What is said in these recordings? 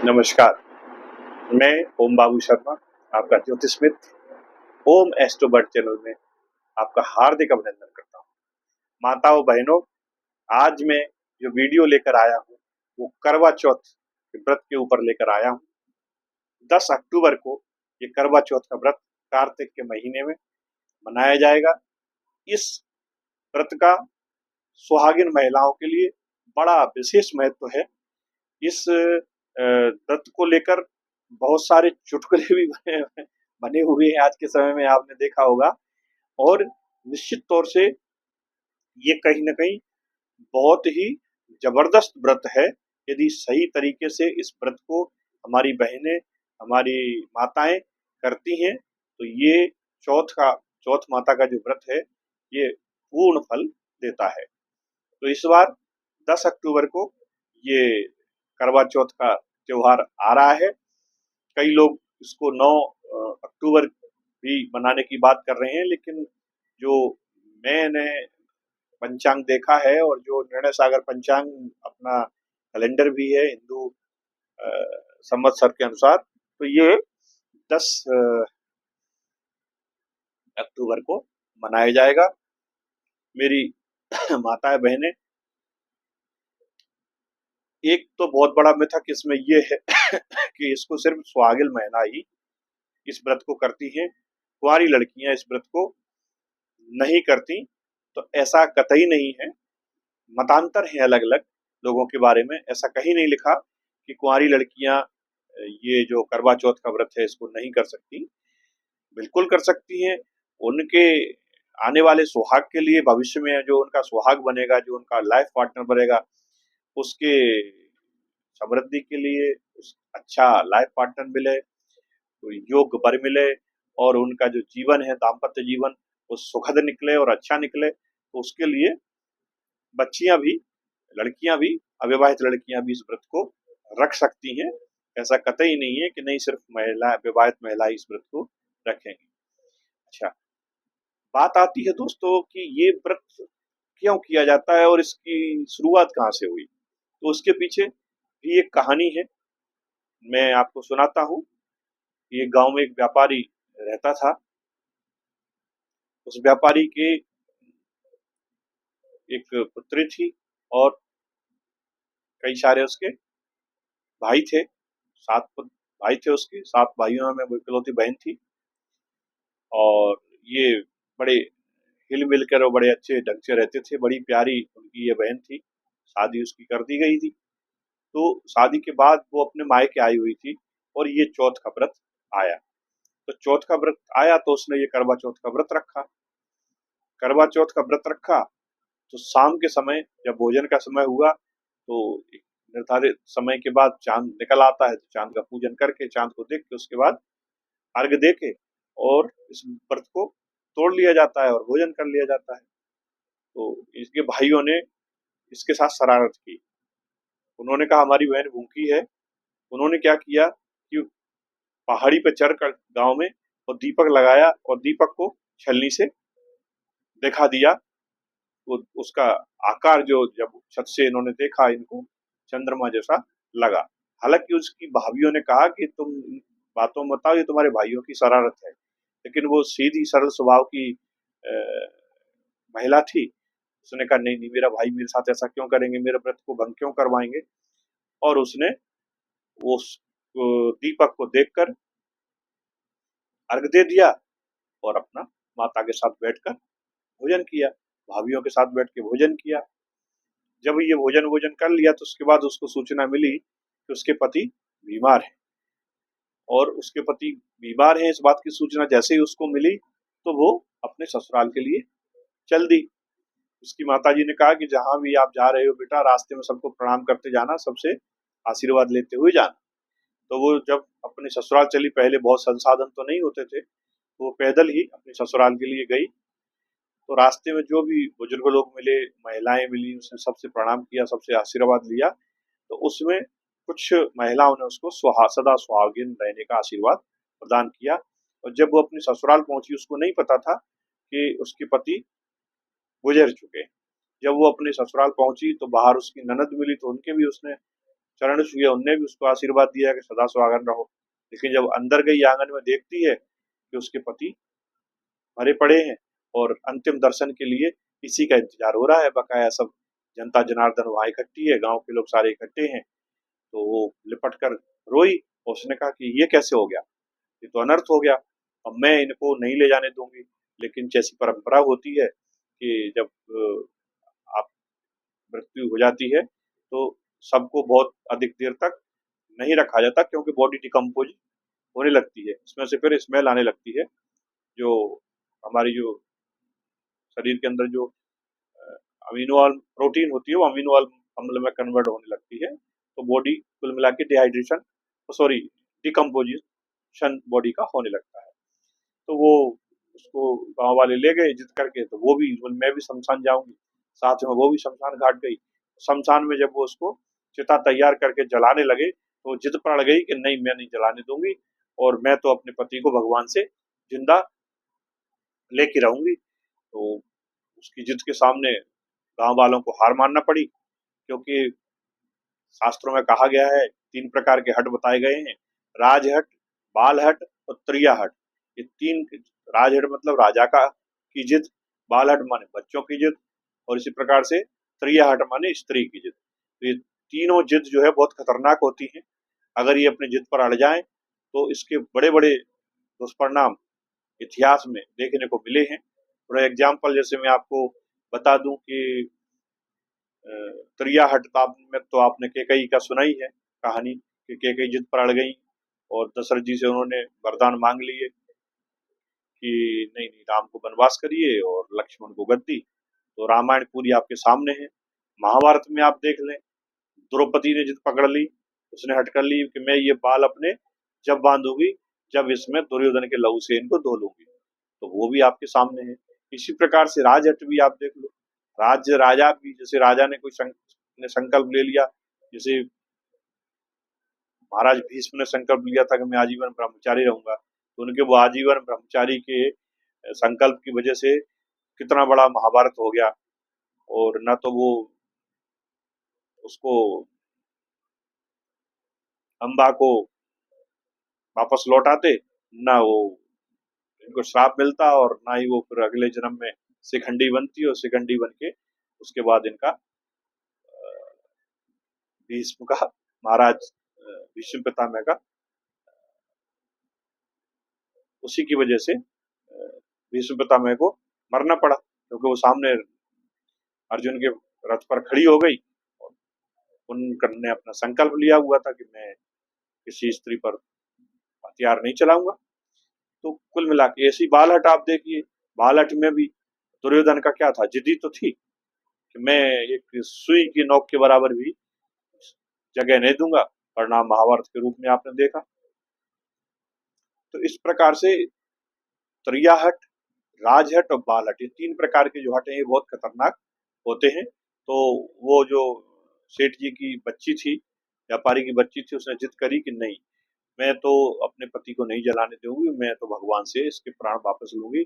नमस्कार, मैं ओम बाबू शर्मा, आपका ज्योतिष मित्र ओम एस्ट्रोबर्ड चैनल में आपका हार्दिक अभिनंदन करता हूँ। माताओं बहनों, आज मैं जो वीडियो लेकर आया हूँ वो करवा चौथ के व्रत के ऊपर लेकर आया हूँ। 10 अक्टूबर को ये करवा चौथ का व्रत कार्तिक के महीने में मनाया जाएगा। इस व्रत का सुहागिन महिलाओं के लिए बड़ा विशेष महत्व है। इस व्रत को लेकर बहुत सारे चुटकुले भी बने हुए हैं आज के समय में, आपने देखा होगा। और निश्चित तौर से ये कहीं न कहीं बहुत ही जबरदस्त व्रत है। यदि सही तरीके से इस व्रत को हमारी बहनें, हमारी माताएँ करती हैं, तो ये चौथ माता का जो व्रत है, ये पूर्ण फल देता है। तो इस बार 10 अक्टूबर को ये करवा चौथ का त्योहार आ रहा है। कई लोग इसको 9 अक्टूबर भी मनाने की बात कर रहे हैं, लेकिन जो मैंने पंचांग देखा है और जो निर्णय सागर पंचांग अपना कैलेंडर भी है हिंदू संवत्सर के अनुसार, तो ये 10 अक्टूबर को मनाया जाएगा। मेरी माताएं बहनें, एक तो बहुत बड़ा मिथक इसमें ये है कि इसको सिर्फ सुहागिन महिला ही इस व्रत को करती हैं, कुंवारी लड़कियां इस व्रत को नहीं करती। तो ऐसा कतई नहीं है। मतांतर है अलग अलग लोगों के बारे में। ऐसा कहीं नहीं लिखा कि कुंवारी लड़कियां ये जो करवा चौथ का व्रत है इसको नहीं कर सकती। बिल्कुल कर सकती हैं। उनके आने वाले सुहाग के लिए, भविष्य में जो उनका सुहाग बनेगा, जो उनका लाइफ पार्टनर बनेगा, उसके समृद्धि के लिए, उस अच्छा लाइफ पार्टनर मिले, कोई योग्य वर मिले और उनका जो जीवन है, दाम्पत्य जीवन, वो सुखद निकले और अच्छा निकले, तो उसके लिए बच्चियां भी, लड़कियां भी, अविवाहित लड़कियां भी इस व्रत को रख सकती हैं। ऐसा कतई नहीं है कि नहीं सिर्फ महिला, विवाहित महिला इस व्रत को रखेंगी। अच्छा, बात आती है दोस्तों कि ये व्रत क्यों किया जाता है और इसकी शुरुआत कहाँ से हुई। तो उसके पीछे भी एक कहानी है, मैं आपको सुनाता हूँ। ये गांव में एक व्यापारी रहता था। उस व्यापारी के एक पुत्री थी और कई सारे उसके भाई थे। 7 भाई थे उसके, 7 भाइयों में वो इकलौती बहन थी। और ये बड़े हिल मिल कर और बड़े अच्छे ढंग से रहते थे। बड़ी प्यारी उनकी ये बहन थी। शादी उसकी कर दी गई थी। तो शादी के बाद वो अपने मायके आई हुई थी और ये चौथ का व्रत आया। तो चौथ का व्रत आया तो उसने ये करवा चौथ का व्रत रखा। करवा चौथ का व्रत रखा तो शाम के समय जब भोजन का समय हुआ, तो एक निर्धारित समय के बाद चांद निकल आता है। तो चांद का पूजन करके, चांद को देख के, उसके बाद अर्घ दे के और इस व्रत को तोड़ लिया जाता है और भोजन कर लिया जाता है। तो इसके भाइयों ने इसके साथ शरारत की। उन्होंने कहा हमारी बहन भूखी है। उन्होंने क्या किया कि पहाड़ी पे चढ़कर गांव में और दीपक लगाया और दीपक को छलनी से दिखा दिया। वो उसका आकार जो जब छत से इन्होंने देखा, इनको चंद्रमा जैसा लगा। हालांकि उसकी भाभीियों ने कहा कि तुम इन बातों में बताओ, ये तुम्हारे भाइयों की शरारत है। लेकिन वो सीधी सरल स्वभाव की महिला थी। उसने कहा नहीं नहीं, मेरा भाई मेरे साथ ऐसा क्यों करेंगे, मेरे व्रत को भंग क्यों करवाएंगे। और उसने उस दीपक को देखकर अर्घ दे दिया और अपना माता के साथ बैठकर भोजन किया। भाभीियों के साथ बैठ के भोजन किया। जब ये भोजन भोजन कर लिया तो उसके बाद उसको सूचना मिली कि उसके पति बीमार है। और उसके पति बीमार है, इस बात की सूचना जैसे ही उसको मिली तो वो अपने ससुराल के लिए चल दी। उसकी माताजी ने कहा कि जहां भी आप जा रहे हो बेटा, रास्ते में सबको प्रणाम करते जाना, सबसे आशीर्वाद लेते हुए जाना। तो वो जब अपने ससुराल चली, पहले बहुत संसाधन तो नहीं होते थे, तो वो पैदल ही अपने ससुराल के लिए गई। तो रास्ते में जो भी बुजुर्ग लोग मिले, महिलाएं मिली, उसने सबसे प्रणाम किया, सबसे आशीर्वाद लिया। तो उसमें कुछ महिलाओं ने उसको सदा सुहागिन रहने का आशीर्वाद प्रदान किया। और जब वो अपने ससुराल पहुंची, उसको नहीं पता था कि उसके पति गुजर चुके हैं। जब वो अपने ससुराल पहुंची तो बाहर उसकी ननद मिली, तो उनके भी उसने चरण छुए, उनने भी उसको आशीर्वाद दिया कि सदा सुहागन रहो। लेकिन जब अंदर गई आंगन में देखती है कि उसके पति मरे पड़े हैं और अंतिम दर्शन के लिए इसी का इंतजार हो रहा है। बकाया सब जनता जनार्दन वहां इकट्ठी है, गांव के लोग सारे इकट्ठे हैं। तो वो लिपट कर रोई और उसने कहा कि ये कैसे हो गया, ये तो अनर्थ हो गया, अब मैं इनको नहीं ले जाने दूंगी। लेकिन जैसी परंपरा होती है कि जब आप मृत्यु हो जाती है तो सबको बहुत अधिक देर तक नहीं रखा जाता, क्योंकि बॉडी डिकम्पोज होने लगती है, उसमें से फिर स्मेल आने लगती है। जो हमारी जो शरीर के अंदर जो अमीनो प्रोटीन होती है वो अमीनो अम्ल में कन्वर्ट होने लगती है। तो बॉडी कुल मिला के डिहाइड्रेशन, सॉरी, डिकम्पोजिशन बॉडी का होने लगता है। तो वो उसको गांव वाले ले गए जिद करके, तो वो भी बोली मैं भी शमशान जाऊंगी, साथ में वो भी शमशान घाट गई। शमशान में जब वो उसको चिता तैयार करके जलाने लगे तो जिद पड़ गई कि नहीं, मैं नहीं जलाने दूंगी और मैं तो अपने पति को भगवान से जिंदा लेके रहूंगी। तो उसकी जिद के सामने गांव वालों को हार मानना पड़ी, क्योंकि शास्त्रों में कहा गया है, 3 प्रकार के हट बताए गए हैं, राजहट, बालहट और त्रियाहट। ये 3, राजहट मतलब राजा का की जिद, बालहट माने बच्चों की जिद, और इसी प्रकार से त्रियाहट माने स्त्री की जिद। तो ये तीनों जिद जो है बहुत खतरनाक होती हैं। अगर ये अपनी जिद पर अड़ जाएं तो इसके बड़े बड़े दुष्परिणाम इतिहास में देखने को मिले हैं। फॉर एग्जाम्पल जैसे मैं आपको बता दूं कि त्रियाहट में तो आपने केकई का सुना ही है कहानी कि केकई जिद पर अड़ गई और दशरथ जी से उन्होंने वरदान मांग लिए कि नहीं नहीं, राम को वनवास करिए और लक्ष्मण को गद्दी। तो रामायण पूरी आपके सामने है। महाभारत में आप देख लें, द्रौपदी ने जिद पकड़ ली, उसने हट कर ली कि मैं ये बाल अपने जब बांधूंगी जब इसमें दुर्योधन के लहू से इनको धो लूंगी। तो वो भी आपके सामने है। इसी प्रकार से राजहट भी आप देख लो, राज्य राजा भी, जैसे राजा ने कोई ने संकल्प ले लिया, जैसे महाराज भीष्म ने संकल्प लिया था कि मैं आजीवन ब्रह्मचारी रहूंगा, तो उनके वो आजीवन ब्रह्मचारी के संकल्प की वजह से कितना बड़ा महाभारत हो गया। और न तो वो उसको अम्बा को वापस लौट आते, ना वो इनको श्राप मिलता, और ना ही वो फिर अगले जन्म में शिखंडी बनती और शिखंडी बन के उसके बाद इनका भीष्म का, महाराज भीष्म पितामह का, उसी की वजह से भीष्म पितामह को मरना पड़ा, क्योंकि वो सामने अर्जुन के रथ पर खड़ी हो गई और उनने अपना संकल्प लिया हुआ था कि मैं किसी स्त्री पर हथियार नहीं चलाऊंगा। तो कुल मिला के ऐसी बालहट आप देखिए, बालहट में भी दुर्योधन का क्या था, जिद्दी तो थी कि मैं एक सुई की नोक के बराबर भी जगह नहीं दूंगा, परिणाम महाभारत के रूप में आपने देखा। तो इस प्रकार से त्रियाहट, राजहट और बालहट, ये 3 प्रकार के जो हट हैं ये बहुत खतरनाक होते हैं। तो वो जो सेठ जी की बच्ची थी, व्यापारी की बच्ची थी, उसने जिद करी कि नहीं, मैं तो अपने पति को नहीं जलाने दूंगी, मैं तो भगवान से इसके प्राण वापस लूंगी।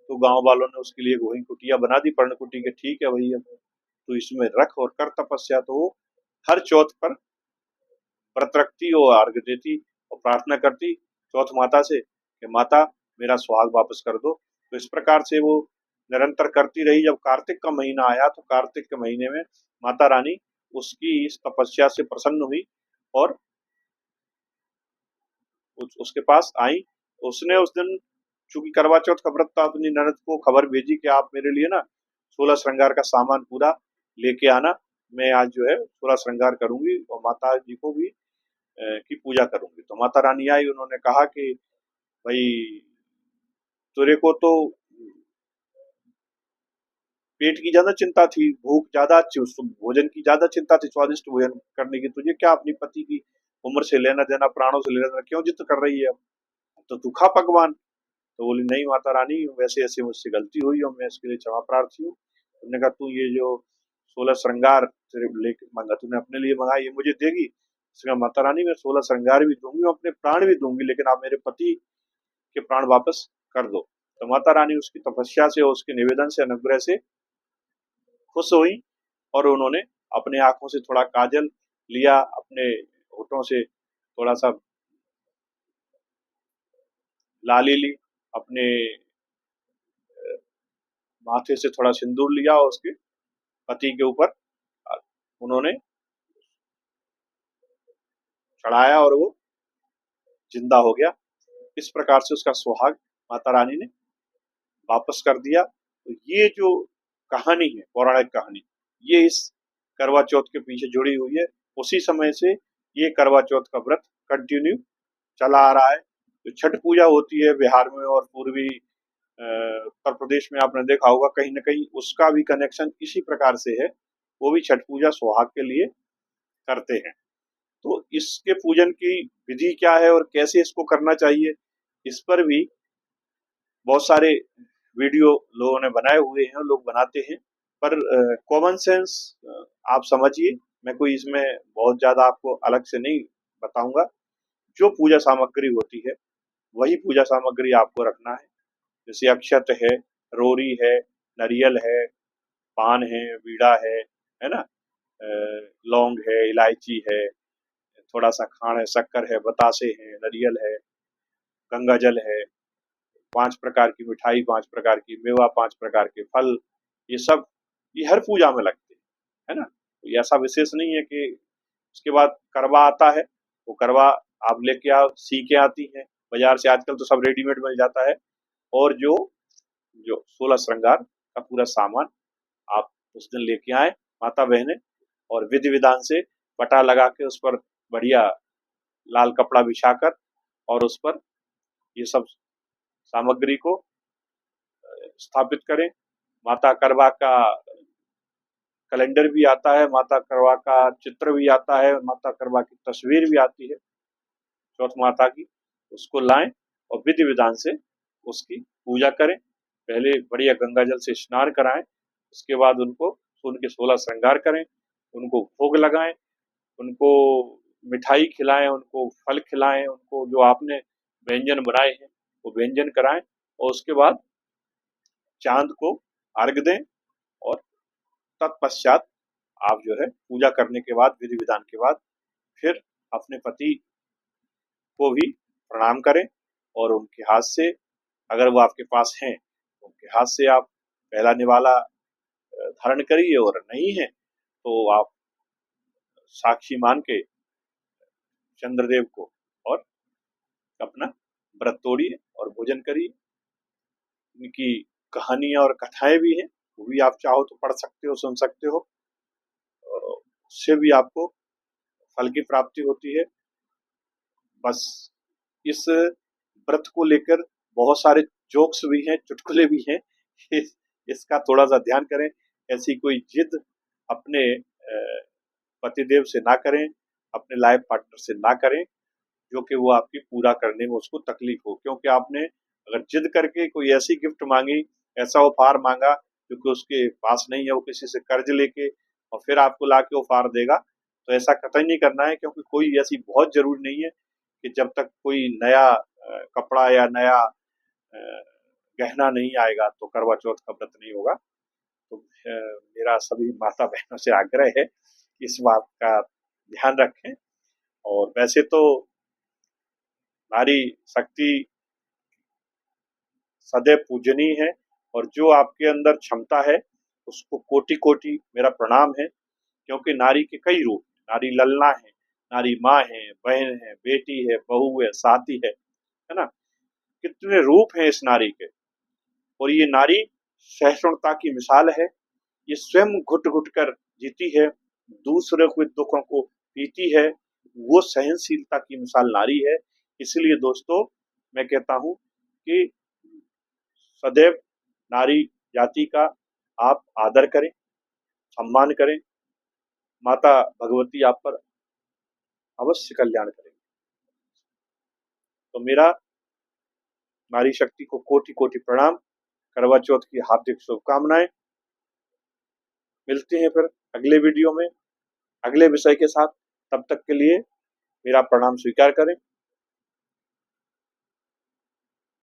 तो गांव वालों ने उसके लिए वही कुटिया बना दी, पर्णकुटी के, ठीक है भैया तो इसमें रख और कर तपस्या। तो वो हर चौथ पर व्रत रखती और अर्घ देती और प्रार्थना करती चौथ माता से कि माता मेरा सुहाग वापस कर दो। तो इस प्रकार से वो निरंतर करती रही। जब कार्तिक का महीना आया तो कार्तिक के महीने में माता रानी उसकी इस तपस्या से प्रसन्न हुई और उसके पास आई। उसने उस दिन, चूंकि करवा चौथ का व्रत था, अपनी ननद को खबर भेजी कि आप मेरे लिए ना 16 श्रृंगार का सामान पूरा लेके आना, मैं आज जो है 16 श्रृंगार करूंगी और माता जी को भी की पूजा करूंगी। तो माता रानी आई, उन्होंने कहा कि भाई तेरे को तो पेट की ज्यादा चिंता थी, भूख ज्यादा थी, उसको भोजन की ज्यादा चिंता थी, स्वादिष्ट भोजन करने की, तुझे क्या अपनी पति की उम्र से लेना देना, प्राणों से लेना देना, क्यों जिद कर रही है? अब तो तू खा पकवान। तो बोली नहीं माता रानी, वैसे ऐसे मुझसे गलती हुई और मैं इसके लिए क्षमा प्रार्थी हूँ। उन्होंने कहा तू ये जो 16 श्रृंगार तेरे लेके मांगा, तूने अपने लिए मंगा, ये मुझे देगी? उसने कहा माता रानी मैं 16 श्रृंगार भी दूंगी, अपने प्राण भी दूंगी, लेकिन आप मेरे पति के प्राण वापस कर दो। तो माता रानी उसकी तपस्या से और उसके निवेदन से, अनुग्रह से खुश हुई और उन्होंने अपने आंखों से थोड़ा काजल लिया, अपने होठों से थोड़ा सा लाली ली, अपने माथे से थोड़ा सिंदूर लिया और उसके पति के ऊपर उन्होंने चढ़ाया और वो जिंदा हो गया। इस प्रकार से उसका सुहाग माता रानी ने वापस कर दिया। तो ये जो कहानी है, पौराणिक कहानी, ये इस करवा चौथ के पीछे जुड़ी हुई है। उसी समय से ये करवा चौथ का व्रत कंटिन्यू चला आ रहा है। जो छठ पूजा होती है बिहार में और पूर्वी उत्तर प्रदेश में, आपने देखा होगा कहीं ना कहीं उसका भी कनेक्शन इसी प्रकार से है। वो भी छठ पूजा सुहाग के लिए करते हैं। तो इसके पूजन की विधि क्या है और कैसे इसको करना चाहिए, इस पर भी बहुत सारे वीडियो लोगों ने बनाए हुए हैं, लोग बनाते हैं। पर कॉमन सेंस आप समझिए, मैं कोई इसमें बहुत ज्यादा आपको अलग से नहीं बताऊंगा। जो पूजा सामग्री होती है वही पूजा सामग्री आपको रखना है। जैसे अक्षत है, रोरी है, नारियल है, पान है, बीड़ा है ना, लौंग है, इलायची है, थोड़ा सा खांड है, शक्कर है, बतासे है, नारियल है, गंगा जल है, 5 प्रकार की मिठाई, 5 प्रकार की मेवा, 5 प्रकार के फल, ये सब ये हर पूजा में लगते हैं, है ना। तो ये ऐसा विशेष नहीं है कि उसके बाद करवा आता है, वो करवा आप लेके आओ, सीके आती हैं बाजार से, आजकल तो सब रेडीमेड मिल जाता है। और जो जो 16 श्रृंगार का पूरा सामान आप उस दिन लेके आए माता बहने, और विधि विधान से पटा लगा के उस पर बढ़िया लाल कपड़ा बिछाकर और उस पर ये सब सामग्री को स्थापित करें। माता करवा का कैलेंडर भी आता है, माता करवा का चित्र भी आता है, माता करवा की तस्वीर भी आती है चौथ माता की। उसको लाएं और विधि विधान से उसकी पूजा करें। पहले बढ़िया गंगा जल से स्नान कराएं, उसके बाद उनको उनके 16 श्रृंगार करें, उनको भोग लगाएं, उनको मिठाई खिलाएं, उनको फल खिलाएं, उनको जो आपने व्यंजन बनाए हैं वो व्यंजन कराएं, और उसके बाद चांद को अर्घ दें। और तत्पश्चात आप जो है पूजा करने के बाद, विधि विधान के बाद, फिर अपने पति को भी प्रणाम करें और उनके हाथ से, अगर वो आपके पास हैं, उनके हाथ से आप पहला निवाला धारण करिए, और नहीं है तो आप साक्षी मान के चंद्रदेव को और अपना व्रत तोड़िए और भोजन करिए। उनकी कहानियां और कथाएं भी हैं, वो भी आप चाहो तो पढ़ सकते हो, सुन सकते हो, उससे भी आपको फल की प्राप्ति होती है। बस इस व्रत को लेकर बहुत सारे जोक्स भी हैं, चुटकुले भी हैं। इसका थोड़ा सा ध्यान करें, ऐसी कोई जिद अपने पतिदेव से ना करें, अपने लाइफ पार्टनर से ना करें जो कि वो आपकी पूरा करने में उसको तकलीफ हो। क्योंकि आपने अगर जिद करके कोई ऐसी गिफ्ट मांगी, ऐसा उपहार मांगा जो कि उसके पास नहीं है, वो किसी से कर्ज लेके और फिर आपको ला के उपहार देगा, तो ऐसा कतई नहीं करना है। क्योंकि कोई ऐसी बहुत जरूरी नहीं है कि जब तक कोई नया कपड़ा या नया गहना नहीं आएगा तो करवा चौथ का व्रत नहीं होगा। तो मेरा सभी माता बहनों से आग्रह है कि इस बात का ध्यान रखें। और वैसे तो नारी शक्ति सदैव पूजनीय है, और जो आपके अंदर क्षमता है उसको कोटि कोटि मेरा प्रणाम है। क्योंकि नारी के कई रूप, नारी ललना है, नारी माँ है, बहन है, बेटी है, बहू है, साथी है ना। कितने रूप हैं इस नारी के। और ये नारी सहिष्णुता की मिसाल है। ये स्वयं घुट घुट कर जीती है, दूसरे के दुखों को पीती है, वो सहनशीलता की मिसाल नारी है। इसलिए दोस्तों मैं कहता हूं कि सदैव नारी जाति का आप आदर करें, सम्मान करें। माता भगवती आप पर अवश्य कल्याण करेंगे। तो मेरा नारी शक्ति को कोटि कोटि प्रणाम, करवा चौथ की हार्दिक शुभकामनाएं। मिलते हैं फिर अगले वीडियो में अगले विषय के साथ। तब तक के लिए मेरा प्रणाम स्वीकार करें।